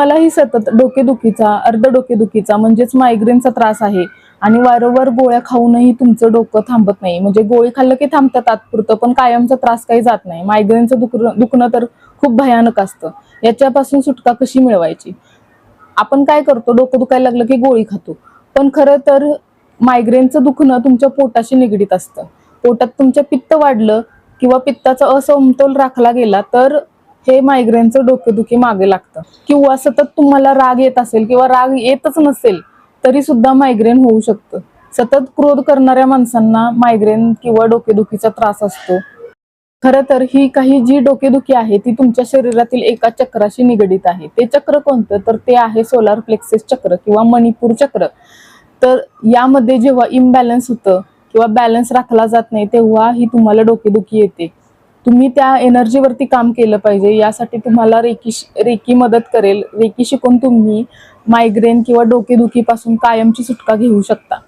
तुम्हालाही सतत डोकेदुखीचा, अर्ध डोकेदुखीचा म्हणजेच मायग्रेनचा त्रास आहे आणि वारंवार गोळ्या खाऊनही तुमचं डोकं थांबत नाही, म्हणजे गोळी खाल्लं की थांबतं तात्पुरतं, पण कायमचा त्रास काही जात नाही. मायग्रेनचं दुखणं तर खूप भयानक असतं. याच्यापासून सुटका कशी मिळवायची? आपण काय करतो, डोकं दुखायला लागलं की गोळी खातो, पण खरं तर मायग्रेनचं दुखणं तुमच्या पोटाशी निगडीत असतं. पोटात तुमच्या पित्त वाढलं किंवा पित्ताचा असमतोल राखला गेला तर हे मायग्रेनचं डोकेदुखी मागे लागतं. किंवा सतत तुम्हाला राग येत असेल किंवा राग येतच नसेल तरी सुद्धा मायग्रेन होऊ शकतं. सतत क्रोध करणाऱ्या माणसांना मायग्रेन किंवा डोकेदुखीचा त्रास असतो. खरं तर ही काही जी डोकेदुखी आहे ती तुमच्या शरीरातील एका चक्राशी निगडीत आहे. ते चक्र कोणतं, तर ते आहे सोलार प्लेक्सस चक्र किंवा मणिपूर चक्र. तर यामध्ये जेव्हा इम्बॅलन्स होतं किंवा बॅलन्स राखला जात नाही तेव्हा ही तुम्हाला डोकेदुखी येते. तुम्ही त्या एनर्जीवरती काम केलं पाहिजे. यासाठी तुम्हाला रेकी मदत करेल. रेकी शिकून तुम्ही मायग्रेन किंवा डोकेदुखीपासून कायमची सुटका घेऊ शकता.